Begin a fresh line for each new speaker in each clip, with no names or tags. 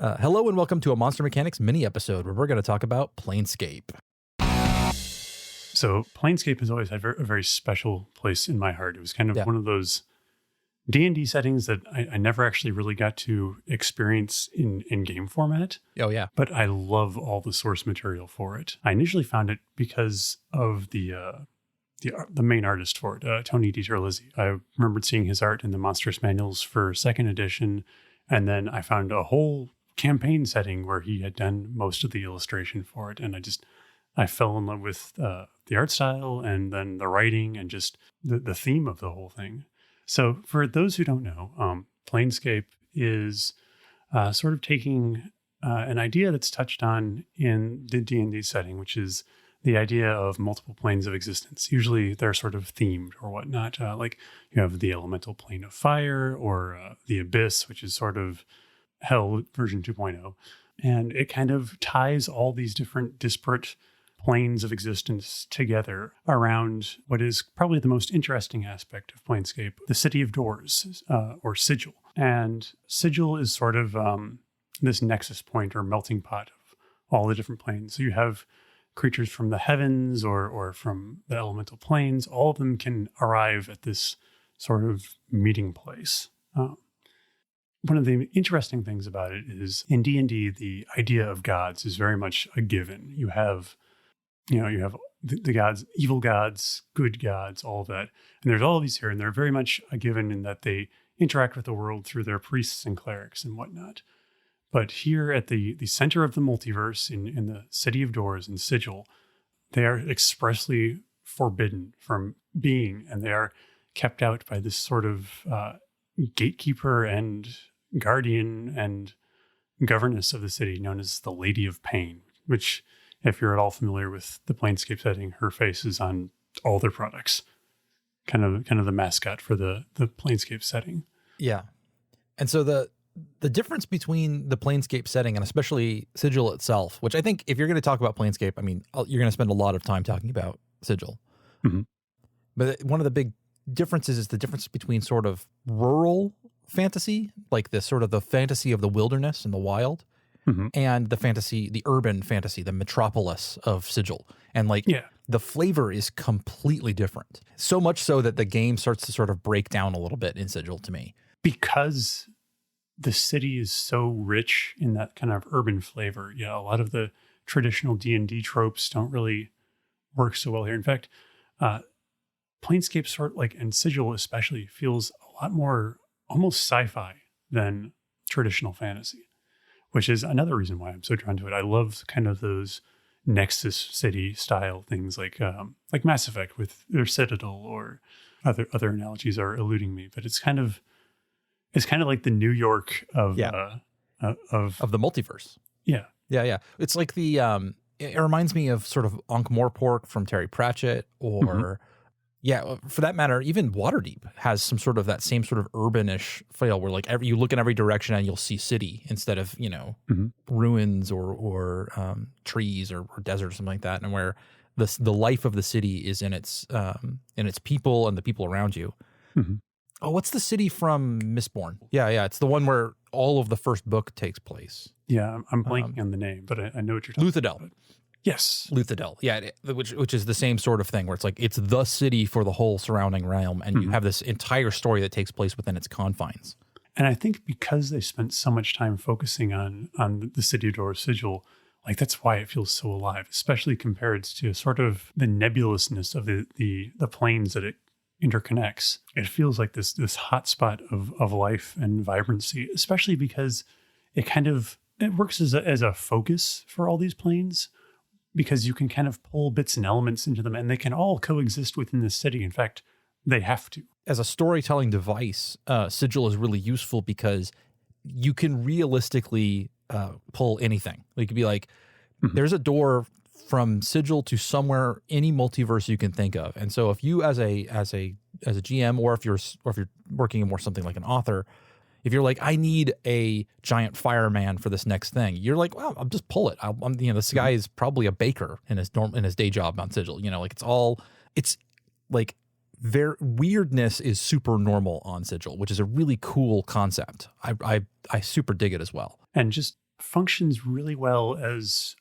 Hello and welcome to a Monster Mechanics mini episode where we're going to talk about Planescape.
So Planescape has always had a very special place in my heart. It was kind of one of those D&D settings that I never actually really got to experience in game format.
Oh, yeah.
But I love all the source material for it. I initially found it because of the main artist for it, Tony DiTerlizzi. I remembered seeing his art in the Monstrous Manuals for 2nd edition, and then I found a whole campaign setting where he had done most of the illustration for it, and I fell in love with the art style and then the writing and just the theme of the whole thing. So for those who don't know, Planescape is sort of taking an idea that's touched on in the D&D setting, which is the idea of multiple planes of existence. Usually they're sort of themed or whatnot. Like you have the elemental plane of fire or the abyss, which is sort of Hell version 2.0. And it kind of ties all these different disparate planes of existence together around what is probably the most interesting aspect of Planescape, the City of Doors, or Sigil. And Sigil is sort of this nexus point or melting pot of all the different planes. So you have creatures from the heavens or from the elemental planes. All of them can arrive at this sort of meeting place. One of the interesting things about it is in D&D, the idea of gods is very much a given. You have the gods, evil gods, good gods, all of that. And there's all of these here, and they're very much a given in that they interact with the world through their priests and clerics and whatnot. But here at the center of the multiverse, in the City of Doors in Sigil, they are expressly forbidden from being, and they are kept out by this sort of gatekeeper and guardian and governess of the city known as the Lady of Pain, which, if you're at all familiar with the Planescape setting, her face is on all their products. Kind of the mascot for the Planescape setting.
Yeah. And so the difference between the Planescape setting and especially Sigil itself, which I think if you're going to talk about Planescape, I mean, you're going to spend a lot of time talking about Sigil. Mm-hmm. But one of the big differences is the difference between sort of rural fantasy, like the sort of the fantasy of the wilderness and the wild, mm-hmm. and the urban fantasy, the metropolis of Sigil. And the flavor is completely different. So much so that the game starts to sort of break down a little bit in Sigil to me.
Because the city is so rich in that kind of urban flavor. Yeah, a lot of the traditional D&D tropes don't really work so well here. In fact, Planescape and Sigil especially feels a lot more almost sci-fi than traditional fantasy, which is another reason why I'm so drawn to it. I love kind of those Nexus City style things like Mass Effect with their Citadel, or other analogies are eluding me, but it's kind of like the New York of the
multiverse.
Yeah.
Yeah. It's like it reminds me of sort of Ankh-Morpork from Terry Pratchett, or mm-hmm. Yeah, for that matter, even Waterdeep has some sort of that same sort of urbanish feel where you look in every direction and you'll see city instead of, mm-hmm. ruins or trees or desert or something like that. And where the life of the city is in its people and the people around you. Mm-hmm. Oh, what's the city from Mistborn? Yeah. It's the one where all of the first book takes place.
Yeah, I'm blanking on the name, but I know what you're talking
Luthadel.
About. Yes.
Luthadel. Yeah, which is the same sort of thing where it's the city for the whole surrounding realm, and mm-hmm. you have this entire story that takes place within its confines.
And I think because they spent so much time focusing on the City of Doors Sigil, that's why it feels so alive, especially compared to sort of the nebulousness of the planes that it interconnects. It feels like this hotspot of life and vibrancy, especially because it works as a focus for all these planes, because you can kind of pull bits and elements into them, and they can all coexist within the city. In fact, they have to.
As a storytelling device, Sigil is really useful because you can realistically pull anything. You could be like, mm-hmm. there's a door from Sigil to somewhere, any multiverse you can think of. And so if you as a GM, or if you're working in more something like an author, if you're like, I need a giant fireman for this next thing, you're like, well, I'll just pull it. This guy is probably a baker in his day job on Sigil. It's like their weirdness is super normal on Sigil, which is a really cool concept. I super dig it as well.
And just functions really well as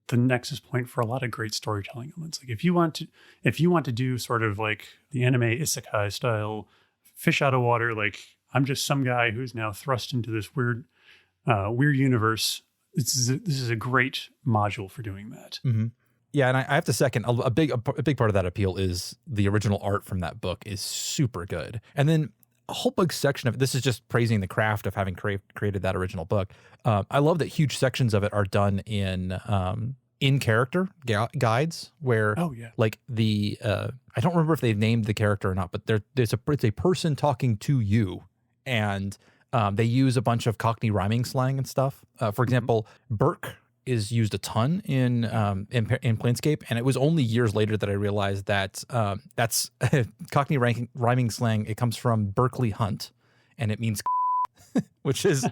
the nexus point for a lot of great storytelling elements. Like if you want to do sort of like the anime isekai style fish out of water, like I'm just some guy who's now thrust into this weird universe. This is a great module for doing that.
Mm-hmm. Yeah, and I have to second a big part of that appeal is the original art from that book is super good, and then a whole big section of it. This is just praising the craft of having created that original book. I love that huge sections of it are done in character guides where, like I don't remember if they've named the character or not, but it's a person talking to you, and they use a bunch of Cockney rhyming slang and stuff. For example, Burke is used a ton in Planescape, and it was only years later that I realized that that's Cockney rhyming slang. It comes from Berkeley Hunt, and it means which is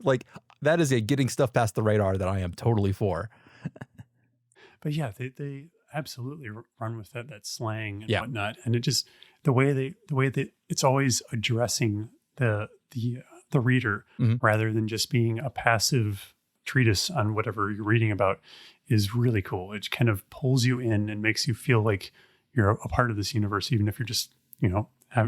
like that is a getting stuff past the radar that I am totally for.
But yeah, they absolutely run with that slang and whatnot, and it just the way they it's always addressing the reader rather than just being a passive treatise on whatever you're reading about is really cool. It kind of pulls you in and makes you feel like you're a part of this universe, even if you're just,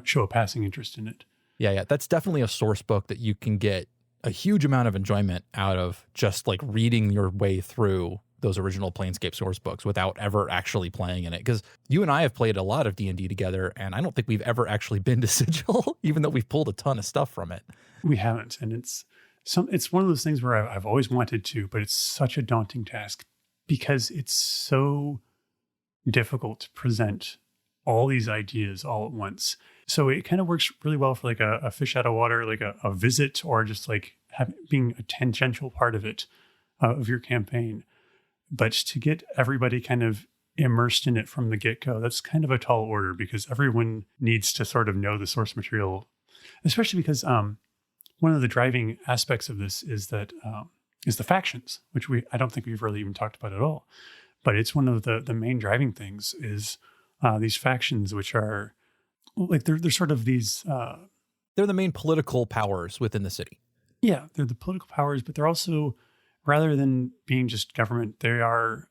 show a passing interest in it.
Yeah. That's definitely a source book that you can get a huge amount of enjoyment out of just like reading your way through those original Planescape source books without ever actually playing in it. Because you and I have played a lot of D&D together, and I don't think we've ever actually been to Sigil, even though we've pulled a ton of stuff from it.
We haven't, and it's one of those things where I've always wanted to, but it's such a daunting task because it's so difficult to present all these ideas all at once. So it kind of works really well for like a fish out of water, like a visit, or just like being a tangential part of it, of your campaign. But to get everybody kind of immersed in it from the get-go, that's kind of a tall order because everyone needs to sort of know the source material, especially because one of the driving aspects of this is that is the factions, which I don't think we've really even talked about at all. But it's one of the main driving things is these factions, which are like they're sort of these.
They're the main political powers within the city.
Yeah, they're the political powers, but they're also, rather than being just government, they are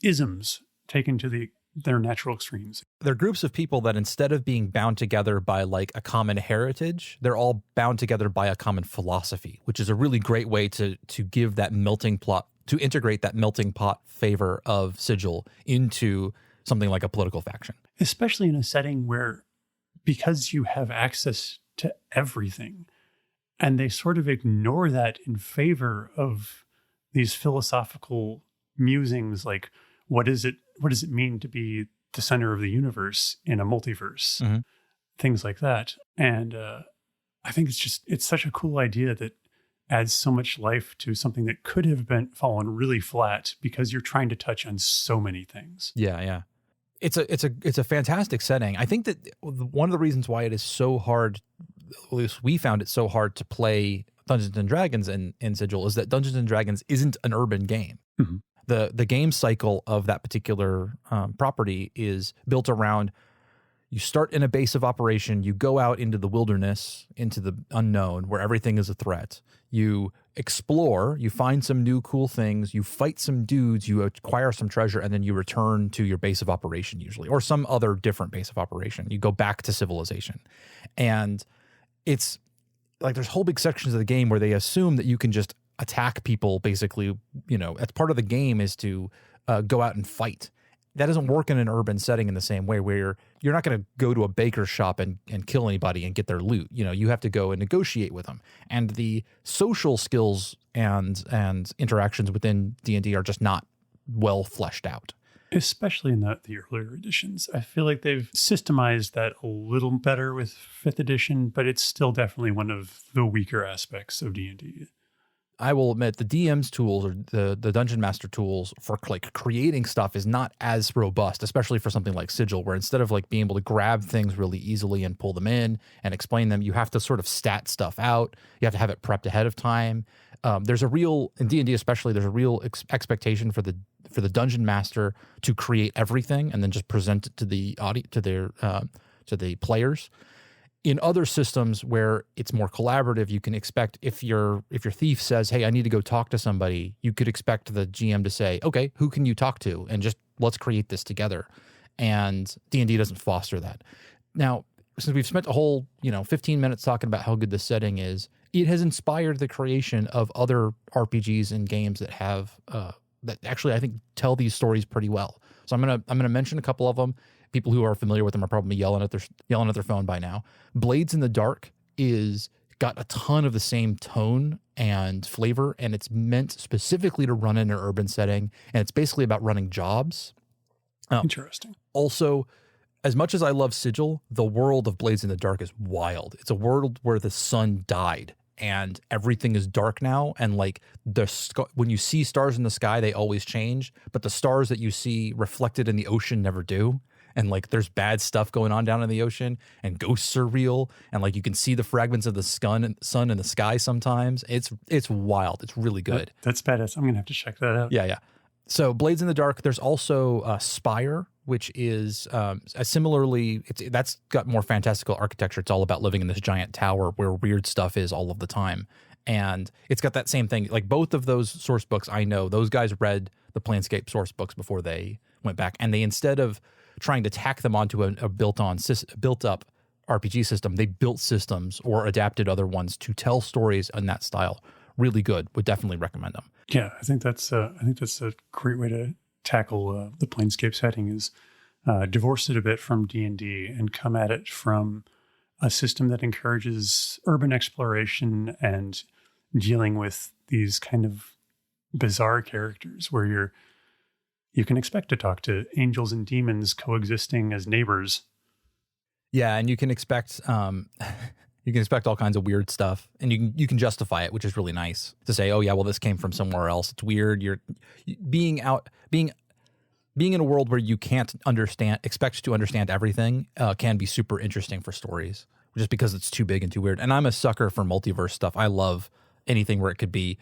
isms taken to their natural extremes.
They're groups of people that instead of being bound together by like a common heritage, they're all bound together by a common philosophy, which is a really great way to give that melting pot, to integrate that melting pot favor of Sigil into something like a political faction.
Especially in a setting where, because you have access to everything, and they sort of ignore that in favor of these philosophical musings like, what does it mean to be the center of the universe in a multiverse? Things like that. And I think it's such a cool idea that adds so much life to something that could have fallen really flat because you're trying to touch on so many things.
Yeah. It's a fantastic setting. I think that one of the reasons why it is so hard, at least we found it so hard to play Dungeons and Dragons in Sigil, is that Dungeons and Dragons isn't an urban game. The game cycle of that particular property is built around, you start in a base of operation, you go out into the wilderness, into the unknown, where everything is a threat. You explore, you find some new cool things, you fight some dudes, you acquire some treasure, and then you return to your base of operation usually, or some other different base of operation. You go back to civilization. And it's like there's whole big sections of the game where they assume that you can just attack people, basically, as part of the game is to go out and fight. That doesn't work in an urban setting in the same way, where you're not going to go to a baker's shop and kill anybody and get their loot. You have to go and negotiate with them. And the social skills and interactions within D&D are just not well fleshed out.
Especially in the earlier editions. I feel like they've systemized that a little better with 5th edition, but it's still definitely one of the weaker aspects of D&D.
I will admit the DM's tools, or the Dungeon Master tools for like creating stuff, is not as robust, especially for something like Sigil, where instead of like being able to grab things really easily and pull them in and explain them, you have to sort of stat stuff out. You have to have it prepped ahead of time. There's a real, in D&D especially, there's a real expectation for the Dungeon Master to create everything and then just present it to the to the players. In other systems where it's more collaborative, you can expect if your thief says, "Hey, I need to go talk to somebody," you could expect the GM to say, "Okay, who can you talk to?" and just let's create this together. And D&D doesn't foster that. Now, since we've spent a whole 15 minutes talking about how good the setting is, it has inspired the creation of other RPGs and games that have that actually I think tell these stories pretty well. So I'm gonna mention a couple of them. People who are familiar with them are probably yelling at their phone by now. Blades in the Dark is got a ton of the same tone and flavor, and it's meant specifically to run in an urban setting, and it's basically about running jobs.
Interesting.
Also, as much as I love Sigil, the world of Blades in the Dark is wild. It's a world where the sun died and everything is dark now, and like when you see stars in the sky, they always change, but the stars that you see reflected in the ocean never do. And like there's bad stuff going on down in the ocean, and ghosts are real, and like you can see the fragments of the sun in the sky sometimes. It's wild. It's really good.
That's badass. I'm gonna have to check that out.
Yeah. So Blades in the Dark. There's also Spire, which is similarly that's got more fantastical architecture. It's all about living in this giant tower where weird stuff is all of the time, and it's got that same thing. Like both of those source books, I know those guys read the Planescape source books before they went back, and they, instead of trying to tack them onto a built-up RPG system, they built systems or adapted other ones to tell stories in that style. Really good. Would definitely recommend them.
Yeah, I think that's a great way to tackle the Planescape setting, is divorce it a bit from D&D and come at it from a system that encourages urban exploration and dealing with these kind of bizarre characters where you can expect to talk to angels and demons coexisting as neighbors.
Yeah, and you can expect all kinds of weird stuff, and you can justify it, which is really nice to say, "Oh yeah, well this came from somewhere else. It's weird." You're being in a world where you can't expect to understand everything can be super interesting for stories, just because it's too big and too weird. And I'm a sucker for multiverse stuff. I love anything where it could be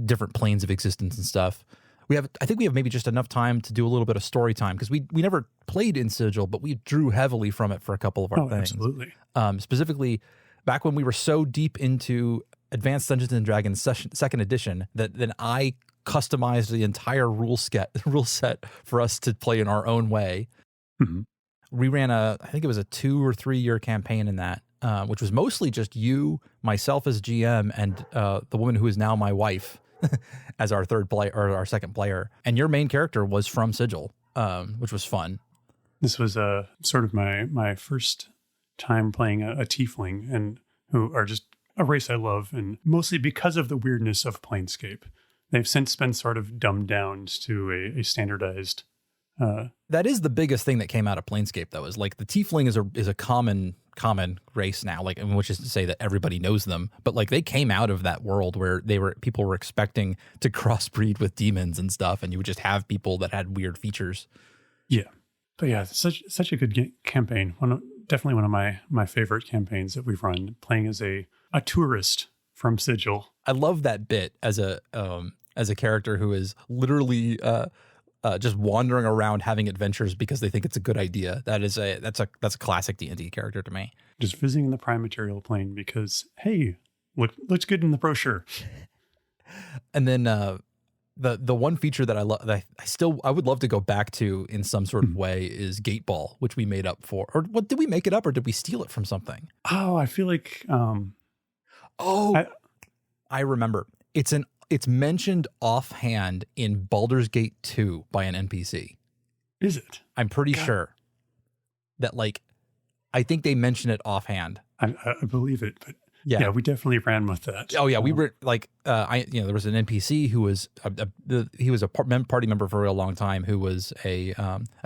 different planes of existence and stuff. I think we have maybe just enough time to do a little bit of story time, because we never played in Sigil, but we drew heavily from it for a couple of our things.
Absolutely.
Specifically, back when we were so deep into Advanced Dungeons and Dragons second edition that then I customized the entire rule set for us to play in our own way.
Mm-hmm.
We ran I think it was a 2 or 3 year campaign in that, which was mostly just you, myself as GM, and the woman who is now my wife as our third player or our second player. And your main character was from Sigil, which was fun.
This was sort of my first time playing a tiefling, and who are just a race I love, and mostly because of the weirdness of Planescape. They've since been sort of dumbed down to a standardized.
That is the biggest thing that came out of Planescape, though, is like the tiefling is a common race now, like, which is to say that everybody knows them, but like they came out of that world where people were expecting to crossbreed with demons and stuff, and you would just have people that had weird features.
Yeah, but yeah, such a good campaign. Definitely one of my favorite campaigns that we've run, playing as a tourist from Sigil.
I love that bit as a character who is literally just wandering around having adventures because they think it's a good idea. That's a classic D&D character to me.
Just visiting the prime material plane because, hey, looks good in the brochure.
And then the one feature that I love, that I would love to go back to in some sort of way, is Gate Ball, which we made up for. Or what, did we make it up, or did we steal it from something?
Oh, I feel like
I remember. It's mentioned offhand in Baldur's Gate 2 by an NPC.
Is it?
I'm pretty sure that, like, I think they mention it offhand.
I believe it, but yeah, we definitely ran with that.
Oh yeah, we were like, there was an NPC who was he was a party member for a real long time, who was a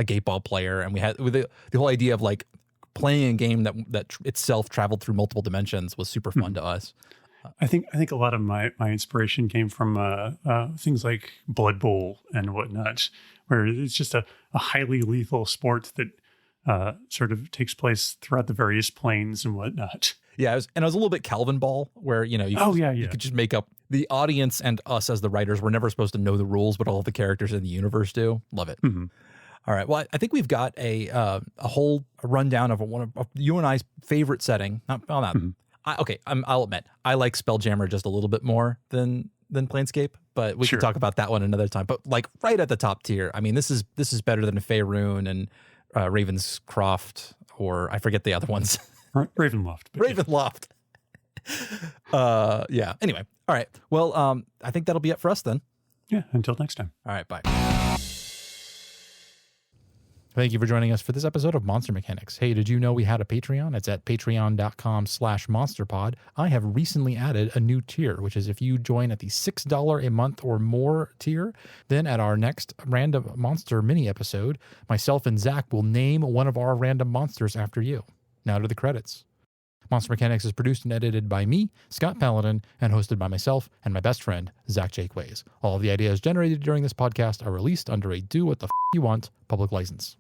Gate Ball player, and we had the whole idea of like playing a game that itself traveled through multiple dimensions was super fun to us.
I think a lot of my inspiration came from things like Blood Bowl and whatnot, where it's just a highly lethal sport that sort of takes place throughout the various planes and whatnot.
Yeah, I was a little bit Calvin Ball, where you could just make up. The audience and us as the writers were never supposed to know the rules, but all of the characters in the universe do. Love it.
Mm-hmm.
All right. Well, I think we've got a whole rundown of one of you and I's favorite setting. I'll admit I like Spelljammer just a little bit more than Planescape, but we can talk about that one another time. But like right at the top tier, I mean, this is better than Faerun and Ravenscroft, or I forget the other ones.
Ravenloft.
Ravenloft. Yeah. Anyway. All right. Well, I think that'll be it for us then.
Yeah. Until next time.
All right. Bye. Thank you for joining us for this episode of Monster Mechanics. Hey, did you know we had a Patreon? It's at patreon.com/monsterpod. I have recently added a new tier, which is if you join at the $6 a month or more tier, then at our next random monster mini episode, myself and Zach will name one of our random monsters after you. Now to the credits. Monster Mechanics is produced and edited by me, Scott Paladin, and hosted by myself and my best friend, Zach Jaquays. All of the ideas generated during this podcast are released under a do what the f*** you want public license.